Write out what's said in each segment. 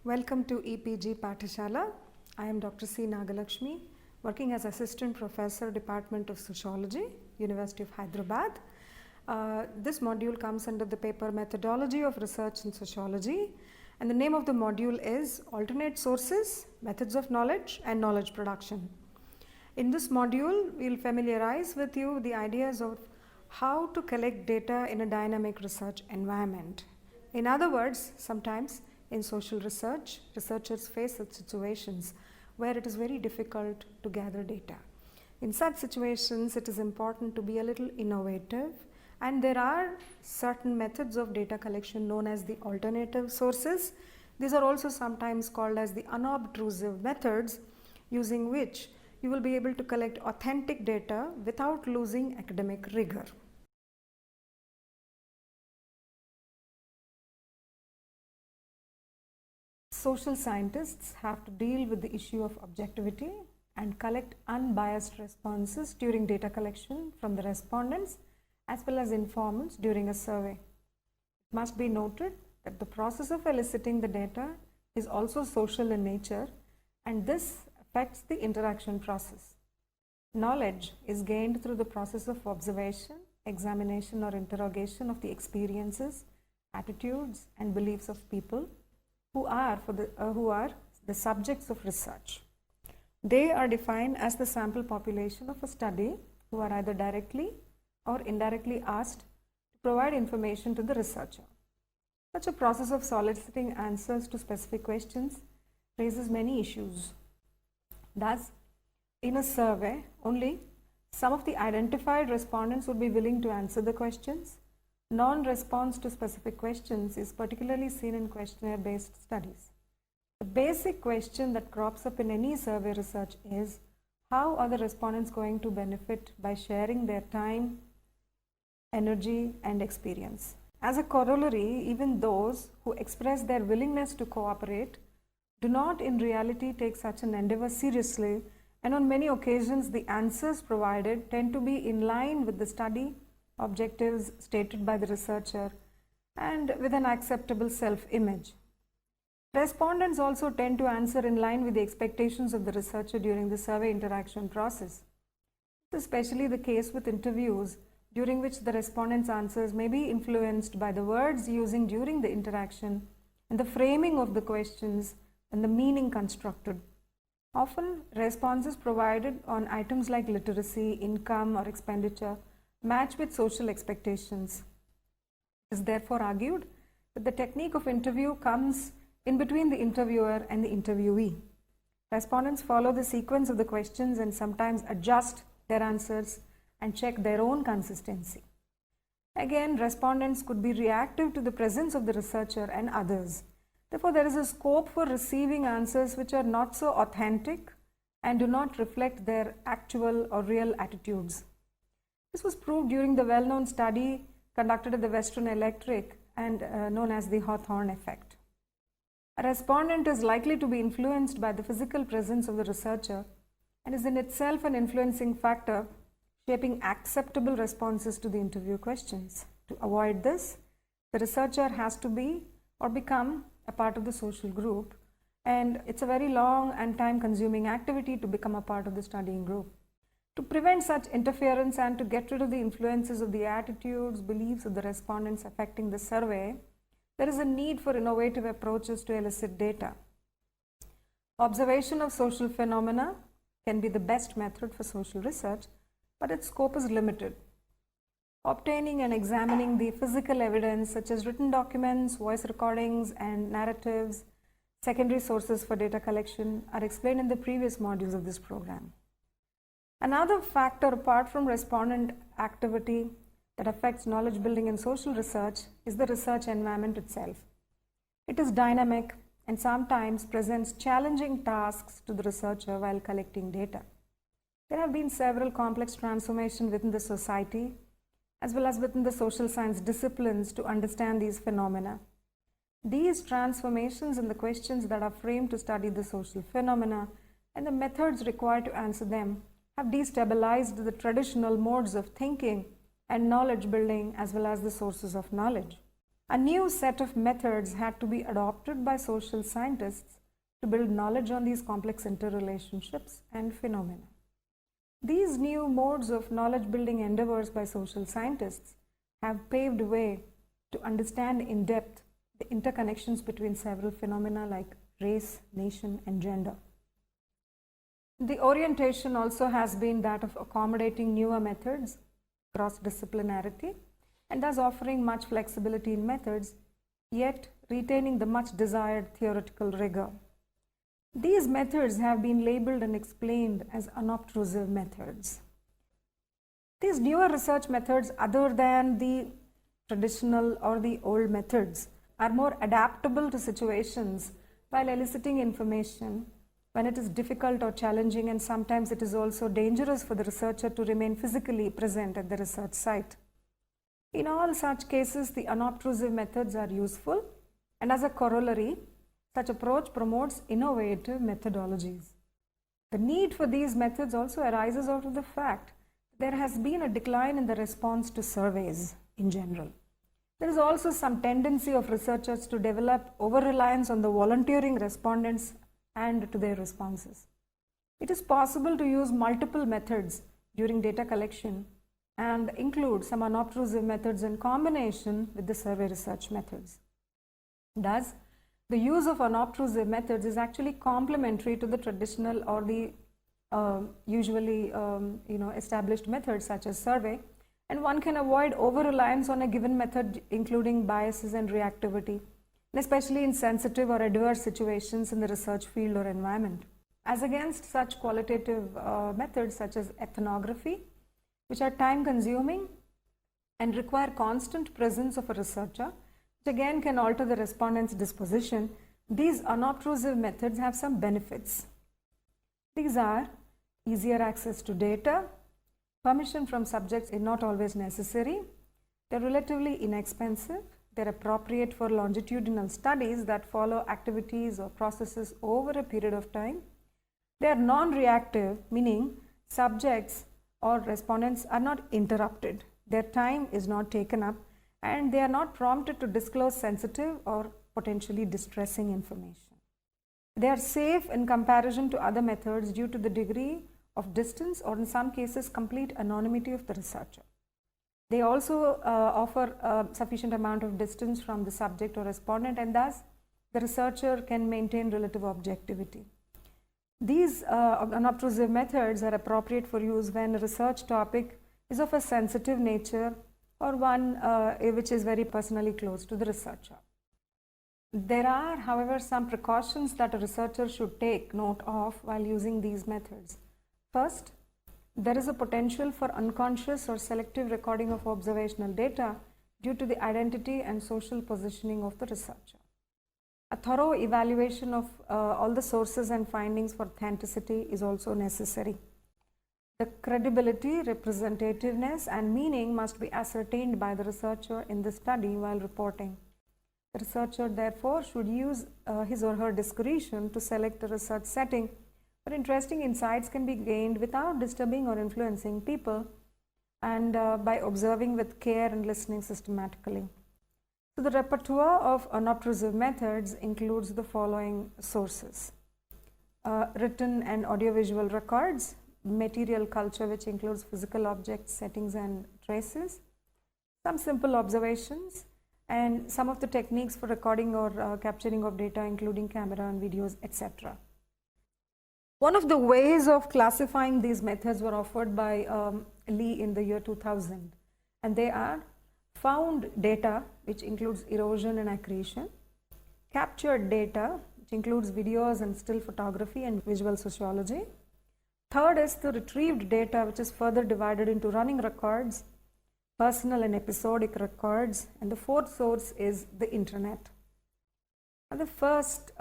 Welcome to EPG Pathashala. I am Dr. C. Nagalakshmi, working as Assistant Professor, Department of Sociology, University of Hyderabad. This module comes under the paper Methodology of Research in Sociology, and the name of the module is Alternate Sources, Methods of Knowledge and Knowledge Production. In this module, we will familiarize with you the ideas of how to collect data in a dynamic research environment. In other words, sometimes in social research, researchers face such situations where it is very difficult to gather data. In such situations, it is important to be a little innovative, and there are certain methods of data collection known as the alternative sources. These are also sometimes called as the unobtrusive methods, using which you will be able to collect authentic data without losing academic rigor. Social scientists have to deal with the issue of objectivity and collect unbiased responses during data collection from the respondents as well as informants during a survey. It must be noted that the process of eliciting the data is also social in nature, and this affects the interaction process. Knowledge is gained through the process of observation, examination or interrogation of the experiences, attitudes and beliefs of people who are the subjects of research. They are defined as the sample population of a study who are either directly or indirectly asked to provide information to the researcher. Such a process of soliciting answers to specific questions raises many issues. Thus, in a survey, only some of the identified respondents would be willing to answer the questions. Non-response to specific questions is particularly seen in questionnaire-based studies. The basic question that crops up in any survey research is, how are the respondents going to benefit by sharing their time, energy, and experience? As a corollary, even those who express their willingness to cooperate do not in reality take such an endeavor seriously, and on many occasions the answers provided tend to be in line with the study objectives stated by the researcher and with an acceptable self-image. Respondents also tend to answer in line with the expectations of the researcher during the survey interaction process. This is especially the case with interviews, during which the respondents' answers may be influenced by the words using during the interaction and the framing of the questions and the meaning constructed. Often, responses provided on items like literacy, income or expenditure match with social expectations. It is therefore argued that the technique of interview comes in between the interviewer and the interviewee. Respondents follow the sequence of the questions and sometimes adjust their answers and check their own consistency. Again, respondents could be reactive to the presence of the researcher and others. Therefore, there is a scope for receiving answers which are not so authentic and do not reflect their actual or real attitudes. This was proved during the well-known study conducted at the Western Electric and known as the Hawthorne effect. A respondent is likely to be influenced by the physical presence of the researcher and is in itself an influencing factor, shaping acceptable responses to the interview questions. To avoid this, the researcher has to be or become a part of the social group, and it's a very long and time-consuming activity to become a part of the studying group. To prevent such interference and to get rid of the influences of the attitudes, beliefs of the respondents affecting the survey, there is a need for innovative approaches to elicit data. Observation of social phenomena can be the best method for social research, but its scope is limited. Obtaining and examining the physical evidence such as written documents, voice recordings, and narratives, secondary sources for data collection, are explained in the previous modules of this program. Another factor apart from respondent activity that affects knowledge building in social research is the research environment itself. It is dynamic and sometimes presents challenging tasks to the researcher while collecting data. There have been several complex transformations within the society as well as within the social science disciplines to understand these phenomena. These transformations and the questions that are framed to study the social phenomena and the methods required to answer them have destabilized the traditional modes of thinking and knowledge building as well as the sources of knowledge. A new set of methods had to be adopted by social scientists to build knowledge on these complex interrelationships and phenomena. These new modes of knowledge building endeavors by social scientists have paved way to understand in depth the interconnections between several phenomena like race, nation, and gender. The orientation also has been that of accommodating newer methods, cross-disciplinarity, and thus offering much flexibility in methods, yet retaining the much desired theoretical rigor. These methods have been labeled and explained as unobtrusive methods. These newer research methods, other than the traditional or the old methods, are more adaptable to situations while eliciting information when it is difficult or challenging, and sometimes it is also dangerous for the researcher to remain physically present at the research site. In all such cases, the unobtrusive methods are useful, and as a corollary, such approach promotes innovative methodologies. The need for these methods also arises out of the fact that there has been a decline in the response to surveys in general. There is also some tendency of researchers to develop over-reliance on the volunteering respondents and to their responses. It is possible to use multiple methods during data collection and include some unobtrusive methods in combination with the survey research methods. Thus, the use of unobtrusive methods is actually complementary to the traditional or the usually established methods such as survey, and one can avoid over-reliance on a given method, including biases and reactivity, and especially in sensitive or adverse situations in the research field or environment. As against such qualitative methods such as ethnography, which are time-consuming and require constant presence of a researcher, which again can alter the respondent's disposition, these unobtrusive methods have some benefits. These are easier access to data, permission from subjects is not always necessary, they're relatively inexpensive, they're appropriate for longitudinal studies that follow activities or processes over a period of time, they are non-reactive, meaning subjects or respondents are not interrupted, their time is not taken up, and they are not prompted to disclose sensitive or potentially distressing information. They are safe in comparison to other methods due to the degree of distance or in some cases complete anonymity of the researcher. They also offer a sufficient amount of distance from the subject or respondent, and thus the researcher can maintain relative objectivity. These unobtrusive methods are appropriate for use when a research topic is of a sensitive nature or one which is very personally close to the researcher. There are, however, some precautions that a researcher should take note of while using these methods. First, there is a potential for unconscious or selective recording of observational data due to the identity and social positioning of the researcher. A thorough evaluation of all the sources and findings for authenticity is also necessary. The credibility, representativeness, and meaning must be ascertained by the researcher in the study while reporting. The researcher, therefore, should use his or her discretion to select a research setting where interesting insights can be gained without disturbing or influencing people, and by observing with care and listening systematically. So the repertoire of unobtrusive methods includes the following sources: written and audiovisual records, material culture, which includes physical objects, settings, and traces, some simple observations, and some of the techniques for recording or capturing of data, including camera and videos, etc. One of the ways of classifying these methods were offered by Lee in the year 2000, and they are found data, which includes erosion and accretion, captured data, which includes videos and still photography and visual sociology. Third is the retrieved data, which is further divided into running records, personal and episodic records, and the fourth source is the internet. And the first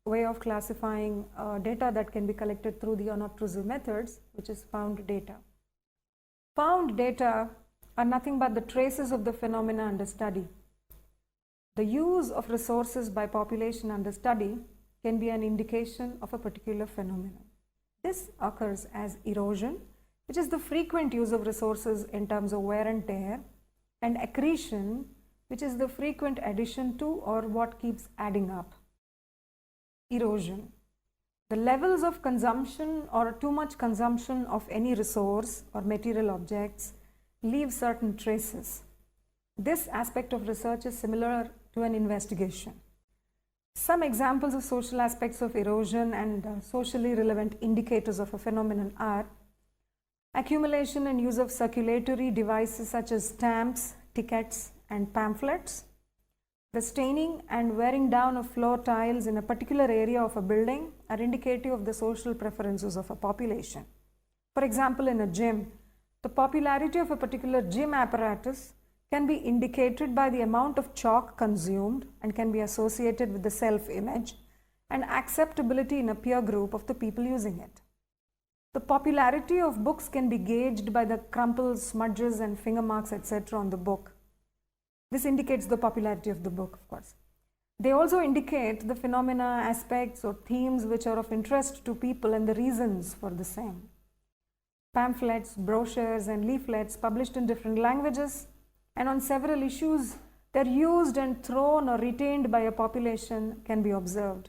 way of classifying data that can be collected through the unobtrusive methods, which is found data. Found data are nothing but the traces of the phenomena under study. The use of resources by population under study can be an indication of a particular phenomenon. This occurs as erosion, which is the frequent use of resources in terms of wear and tear, and accretion, which is the frequent addition to or what keeps adding up. Erosion. The levels of consumption or too much consumption of any resource or material objects leave certain traces. This aspect of research is similar to an investigation. Some examples of social aspects of erosion and socially relevant indicators of a phenomenon are accumulation and use of circulatory devices such as stamps, tickets, and pamphlets. The staining and wearing down of floor tiles in a particular area of a building are indicative of the social preferences of a population. For example, in a gym, the popularity of a particular gym apparatus can be indicated by the amount of chalk consumed and can be associated with the self-image and acceptability in a peer group of the people using it. The popularity of books can be gauged by the crumples, smudges, and finger marks, etc. on the book. This indicates the popularity of the book, of course. They also indicate the phenomena, aspects, or themes which are of interest to people and the reasons for the same. Pamphlets, brochures, and leaflets published in different languages and on several issues, they're used and thrown or retained by a population can be observed.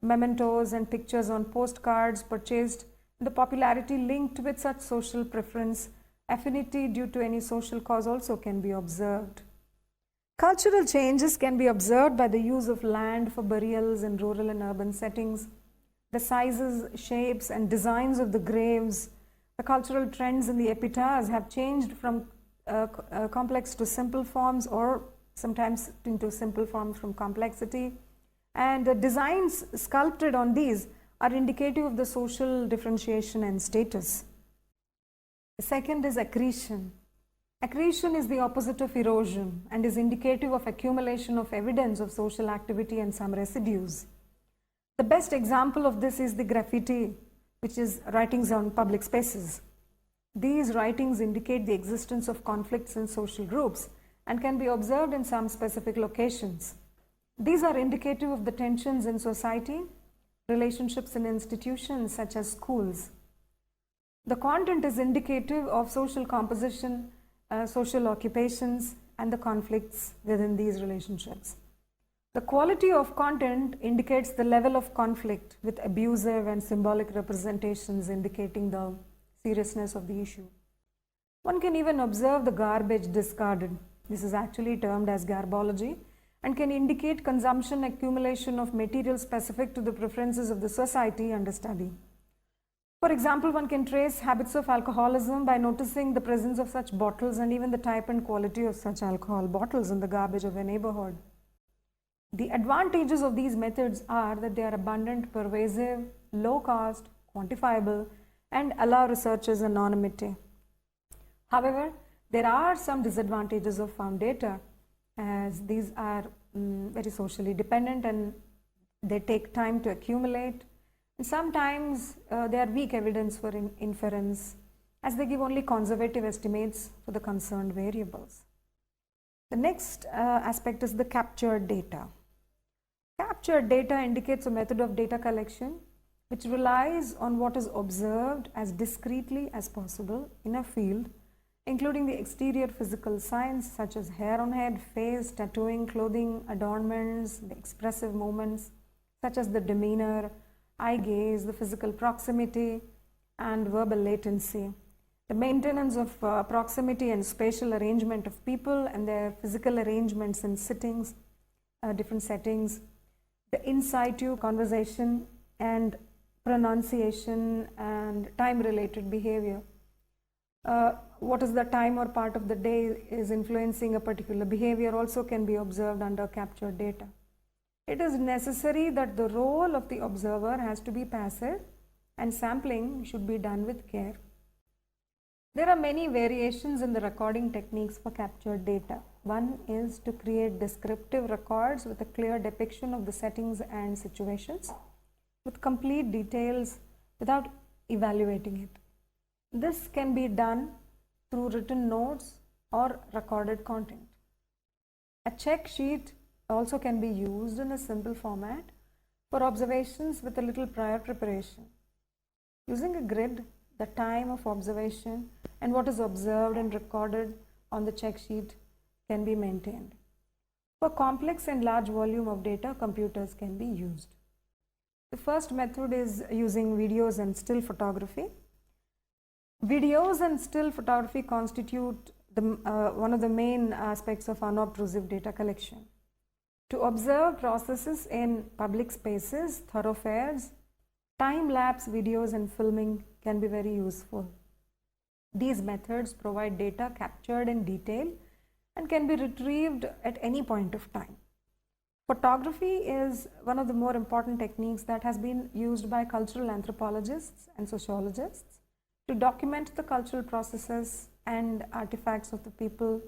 Mementos and pictures on postcards purchased, the popularity linked with such social preference, affinity due to any social cause also can be observed. Cultural changes can be observed by the use of land for burials in rural and urban settings, the sizes, shapes, and designs of the graves. The cultural trends in the epitaphs have changed from complex to simple forms, or sometimes into simple forms from complexity, and the designs sculpted on these are indicative of the social differentiation and status. The second is accretion. Accretion is the opposite of erosion and is indicative of accumulation of evidence of social activity and some residues. The best example of this is the graffiti, which is writings on public spaces. These writings indicate the existence of conflicts in social groups and can be observed in some specific locations. These are indicative of the tensions in society, relationships in institutions such as schools. The content is indicative of social composition, social occupations, and the conflicts within these relationships. The quality of content indicates the level of conflict, with abusive and symbolic representations indicating the seriousness of the issue. One can even observe the garbage discarded. This is actually termed as garbology and can indicate consumption, accumulation of material specific to the preferences of the society under study. For example, one can trace habits of alcoholism by noticing the presence of such bottles and even the type and quality of such alcohol bottles in the garbage of a neighborhood. The advantages of these methods are that they are abundant, pervasive, low cost, quantifiable, and allow researchers anonymity. However, there are some disadvantages of found data, as these are very socially dependent and they take time to accumulate. And sometimes they are weak evidence for inference, as they give only conservative estimates for the concerned variables. The next aspect is the captured data. Captured data indicates a method of data collection which relies on what is observed as discreetly as possible in a field, including the exterior physical signs such as hair on head, face, tattooing, clothing, adornments, the expressive movements such as the demeanor, eye gaze, the physical proximity, and verbal latency. The maintenance of proximity and spatial arrangement of people and their physical arrangements in sittings, different settings, the in situ conversation and pronunciation and time-related behavior. What is the time or part of the day is influencing a particular behavior also can be observed under captured data. It is necessary that the role of the observer has to be passive and sampling should be done with care. There are many variations in the recording techniques for captured data. One is to create descriptive records with a clear depiction of the settings and situations with complete details without evaluating it. This can be done through written notes or recorded content. A check sheet also can be used in a simple format for observations with a little prior preparation. Using a grid, the time of observation and what is observed and recorded on the check sheet can be maintained. For complex and large volume of data, computers can be used. The first method is using videos and still photography. Videos and still photography constitute one of the main aspects of unobtrusive data collection. To observe processes in public spaces, thoroughfares, time-lapse videos and filming can be very useful. These methods provide data captured in detail and can be retrieved at any point of time. Photography is one of the more important techniques that has been used by cultural anthropologists and sociologists to document the cultural processes and artifacts of the people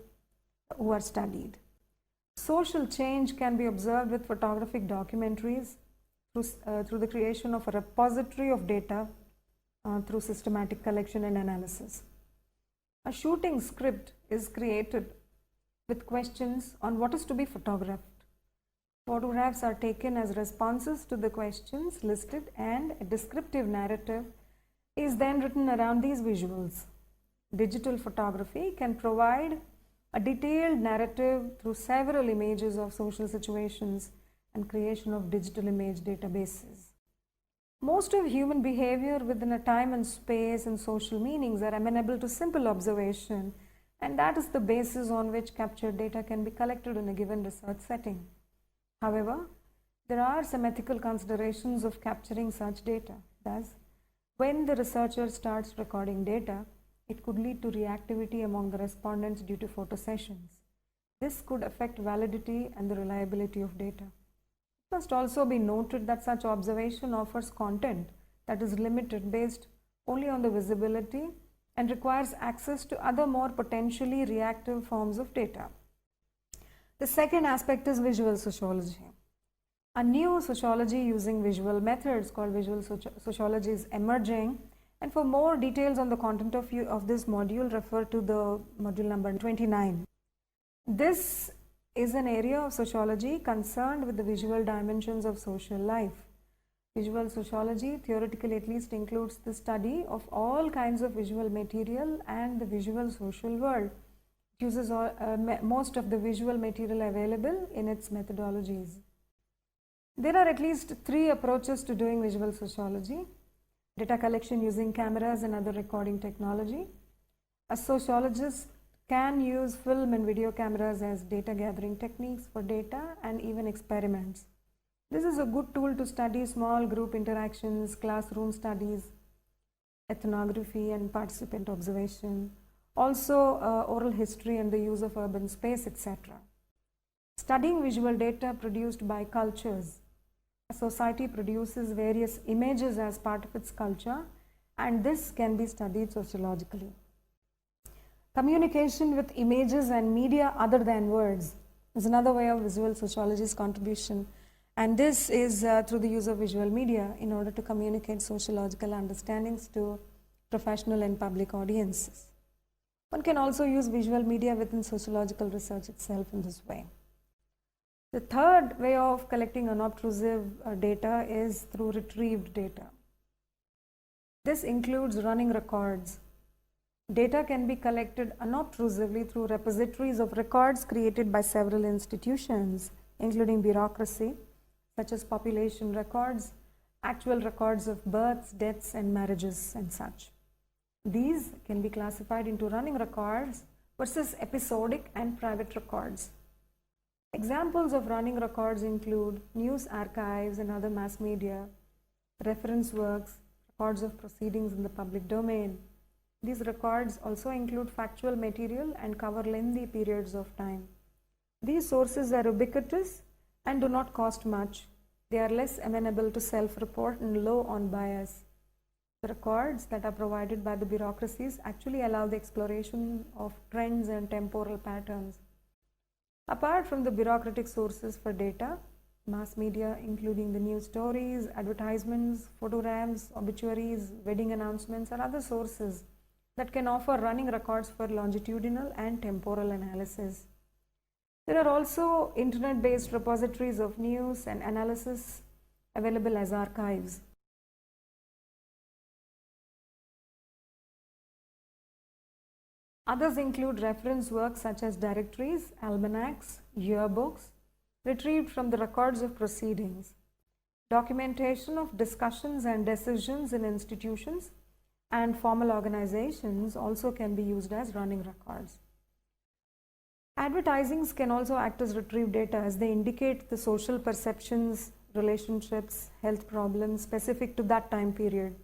who are studied. Social change can be observed with photographic documentaries through the creation of a repository of data through systematic collection and analysis. A shooting script is created with questions on what is to be photographed. Photographs are taken as responses to the questions listed, and a descriptive narrative is then written around these visuals. Digital photography can provide a detailed narrative through several images of social situations and creation of digital image databases. Most of human behavior within a time and space and social meanings are amenable to simple observation, and that is the basis on which captured data can be collected in a given research setting. However, there are some ethical considerations of capturing such data. Thus, when the researcher starts recording data, it could lead to reactivity among the respondents due to photo sessions. This could affect validity and the reliability of data. It must also be noted that such observation offers content that is limited based only on the visibility and requires access to other more potentially reactive forms of data. The second aspect is visual sociology. A new sociology using visual methods called visual sociology is emerging, and for more details on the content of this module, refer to the module number 29. This is an area of sociology concerned with the visual dimensions of social life. Visual sociology, theoretically at least, includes the study of all kinds of visual material and the visual social world. It uses most of the visual material available in its methodologies. There are at least 3 approaches to doing visual sociology: data collection using cameras and other recording technology. A sociologist can use film and video cameras as data gathering techniques for data and even experiments. This is a good tool to study small group interactions, classroom studies, ethnography and participant observation, also oral history and the use of urban space, etc. Studying visual data produced by cultures. A society produces various images as part of its culture, and this can be studied sociologically. Communication with images and media other than words is another way of visual sociology's contribution, and this is through the use of visual media in order to communicate sociological understandings to professional and public audiences. One can also use visual media within sociological research itself in this way. The third way of collecting unobtrusive data is through retrieved data. This includes running records. Data can be collected unobtrusively through repositories of records created by several institutions, including bureaucracy, such as population records, actual records of births, deaths, and marriages, and such. These can be classified into running records versus episodic and private records. Examples of running records include news archives and other mass media, reference works, records of proceedings in the public domain. These records also include factual material and cover lengthy periods of time. These sources are ubiquitous and do not cost much. They are less amenable to self-report and low on bias. The records that are provided by the bureaucracies actually allow the exploration of trends and temporal patterns. Apart from the bureaucratic sources for data, mass media, including the news stories, advertisements, photograms, obituaries, wedding announcements, are other sources that can offer running records for longitudinal and temporal analysis. There are also internet-based repositories of news and analysis available as archives. Others include reference works such as directories, almanacs, yearbooks, retrieved from the records of proceedings. Documentation of discussions and decisions in institutions and formal organizations also can be used as running records. Advertisings can also act as retrieved data as they indicate the social perceptions, relationships, health problems specific to that time period.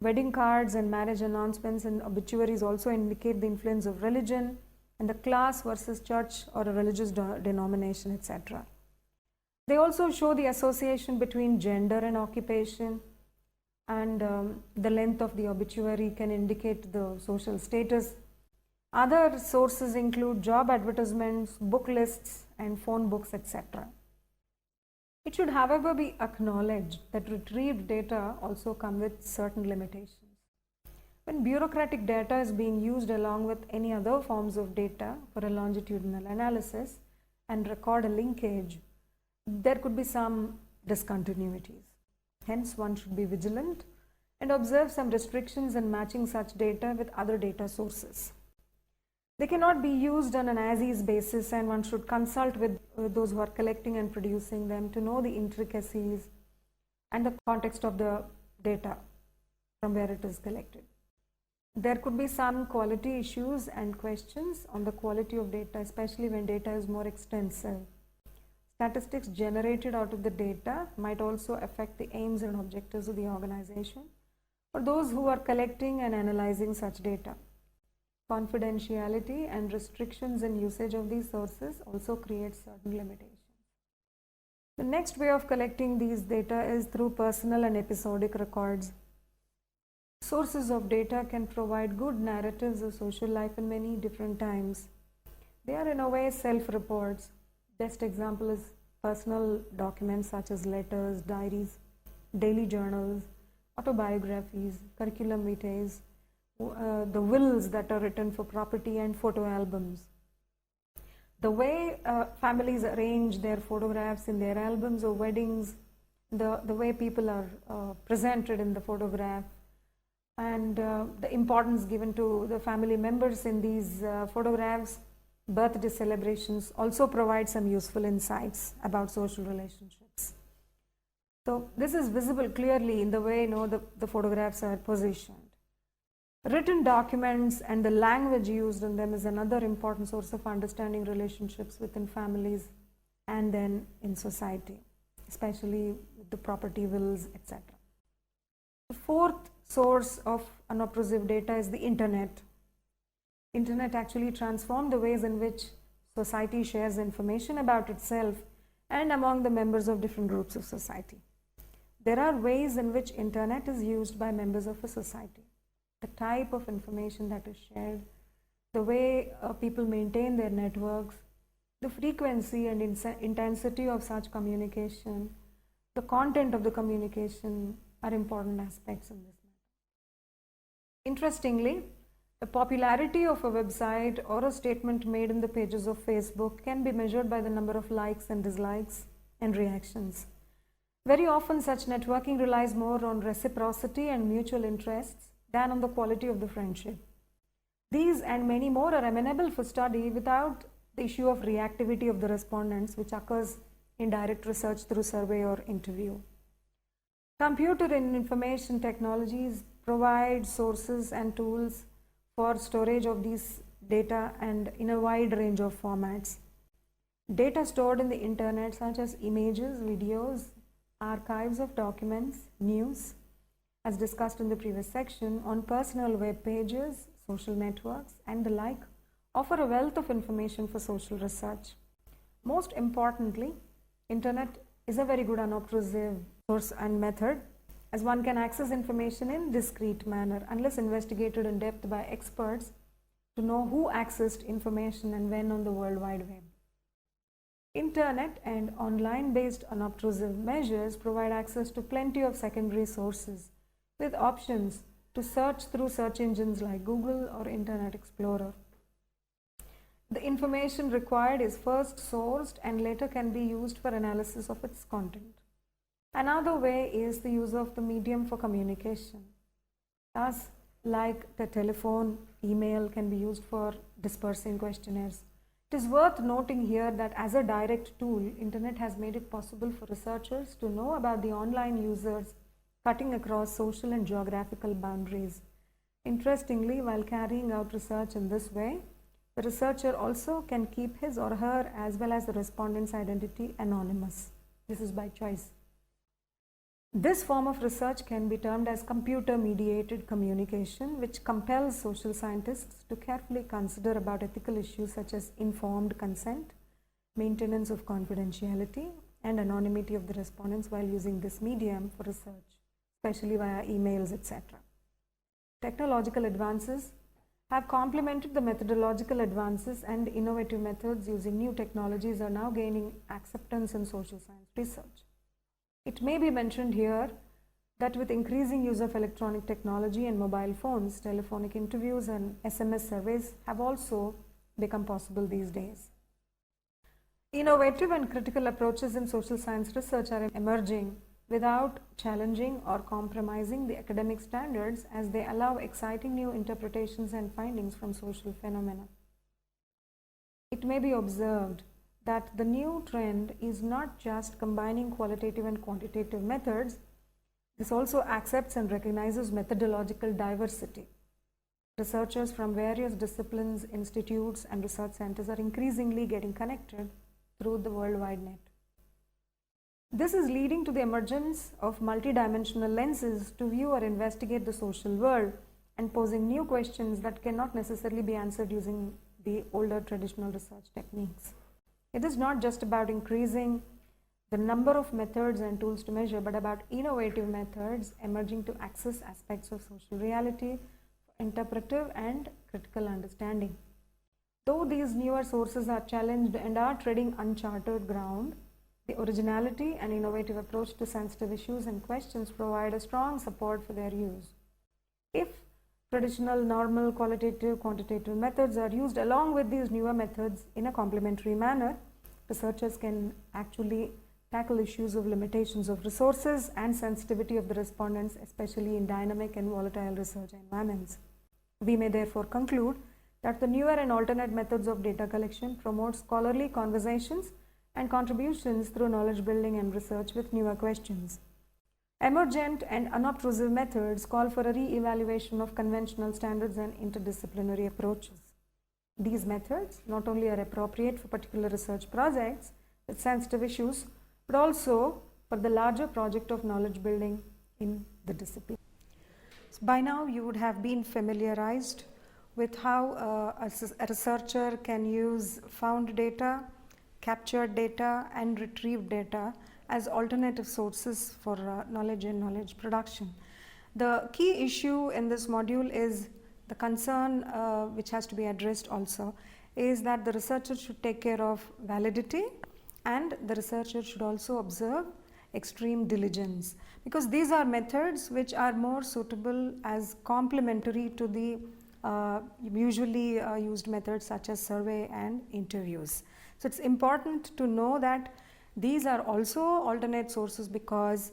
Wedding cards and marriage announcements and obituaries also indicate the influence of religion and the class versus church or a religious denomination, etc. They also show the association between gender and occupation, and the length of the obituary can indicate the social status. Other sources include job advertisements, book lists, and phone books, etc. It should, however, be acknowledged that retrieved data also come with certain limitations. When bureaucratic data is being used along with any other forms of data for a longitudinal analysis and record a linkage, there could be some discontinuities. Hence, one should be vigilant and observe some restrictions in matching such data with other data sources. They cannot be used on an as-is basis, and one should consult with those who are collecting and producing them to know the intricacies and the context of the data from where it is collected. There could be some quality issues and questions on the quality of data, especially when data is more extensive. Statistics generated out of the data might also affect the aims and objectives of the organization or those who are collecting and analyzing such data. Confidentiality and restrictions in usage of these sources also create certain limitations. The next way of collecting these data is through personal and episodic records. Sources of data can provide good narratives of social life in many different times. They are in a way self-reports. Best example is personal documents such as letters, diaries, daily journals, autobiographies, curriculum vitae, the wills that are written for property, and photo albums. The way families arrange their photographs in their albums of weddings, the way people are presented in the photograph, and the importance given to the family members in these photographs, birthday celebrations also provide some useful insights about social relationships. So this is visible clearly in the way the photographs are positioned. Written documents and the language used in them is another important source of understanding relationships within families and then in society, especially with the property wills, etc. The fourth source of unobtrusive data is the internet. Internet actually transformed the ways in which society shares information about itself and among the members of different groups of society. There are ways in which internet is used by members of a society. The type of information that is shared, the way people maintain their networks, the frequency and intensity of such communication, the content of the communication are important aspects in this matter. Interestingly, the popularity of a website or a statement made in the pages of Facebook can be measured by the number of likes and dislikes and reactions. Very often such networking relies more on reciprocity and mutual interests than on the quality of the friendship. These and many more are amenable for study without the issue of reactivity of the respondents, which occurs in direct research through survey or interview. Computer and information technologies provide sources and tools for storage of these data and in a wide range of formats. Data stored in the internet such as images, videos, archives of documents, news, as discussed in the previous section, on personal web pages, social networks, and the like, offer a wealth of information for social research. Most importantly, internet is a very good unobtrusive source and method, as one can access information in discrete manner unless investigated in depth by experts to know who accessed information and when on the World Wide Web. Internet and online-based unobtrusive measures provide access to plenty of secondary sources with options to search through search engines like Google or Internet Explorer. The information required is first sourced and later can be used for analysis of its content. Another way is the use of the medium for communication. Thus, like the telephone, email can be used for dispersing questionnaires. It is worth noting here that as a direct tool, internet has made it possible for researchers to know about the online users cutting across social and geographical boundaries. Interestingly, while carrying out research in this way, the researcher also can keep his or her as well as the respondent's identity anonymous. This is by choice. This form of research can be termed as computer-mediated communication, which compels social scientists to carefully consider about ethical issues such as informed consent, maintenance of confidentiality, and anonymity of the respondents while using this medium for research, especially via emails, etc. Technological advances have complemented the methodological advances, and innovative methods using new technologies are now gaining acceptance in social science research. It may be mentioned here that with increasing use of electronic technology and mobile phones, telephonic interviews and SMS surveys have also become possible these days. Innovative and critical approaches in social science research are emerging without challenging or compromising the academic standards, as they allow exciting new interpretations and findings from social phenomena. It may be observed that the new trend is not just combining qualitative and quantitative methods. This also accepts and recognizes methodological diversity. Researchers from various disciplines, institutes, and research centers are increasingly getting connected through the World Wide Net. This is leading to the emergence of multidimensional lenses to view or investigate the social world and posing new questions that cannot necessarily be answered using the older traditional research techniques. It is not just about increasing the number of methods and tools to measure, but about innovative methods emerging to access aspects of social reality for interpretive and critical understanding. Though these newer sources are challenged and are treading uncharted ground, the originality and innovative approach to sensitive issues and questions provide a strong support for their use. If traditional, normal, qualitative, quantitative methods are used along with these newer methods in a complementary manner, researchers can actually tackle issues of limitations of resources and sensitivity of the respondents, especially in dynamic and volatile research environments. We may therefore conclude that the newer and alternate methods of data collection promote scholarly conversations and contributions through knowledge building and research with newer questions. Emergent and unobtrusive methods call for a re-evaluation of conventional standards and interdisciplinary approaches. These methods not only are appropriate for particular research projects with sensitive issues, but also for the larger project of knowledge building in the discipline. So by now you would have been familiarized with how a researcher can use found data, captured data, and retrieved data as alternative sources for knowledge and knowledge production. The key issue in this module is the concern which has to be addressed also is that the researcher should take care of validity, and the researcher should also observe extreme diligence, because these are methods which are more suitable as complementary to the usually used methods such as survey and interviews. So it's important to know that these are also alternate sources, because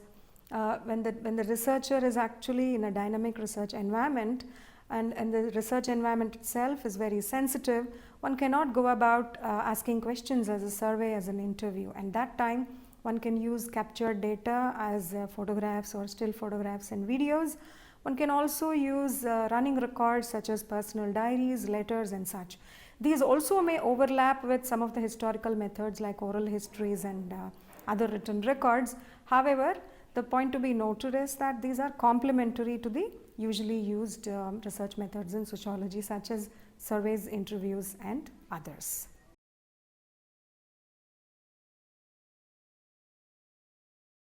when the researcher is actually in a dynamic research environment and the research environment itself is very sensitive, one cannot go about asking questions as a survey, as an interview, and that time one can use captured data as photographs or still photographs and videos. One can also use running records such as personal diaries, letters, and such. These also may overlap with some of the historical methods like oral histories and other written records. However, the point to be noted is that these are complementary to the usually used research methods in sociology such as surveys, interviews, and others.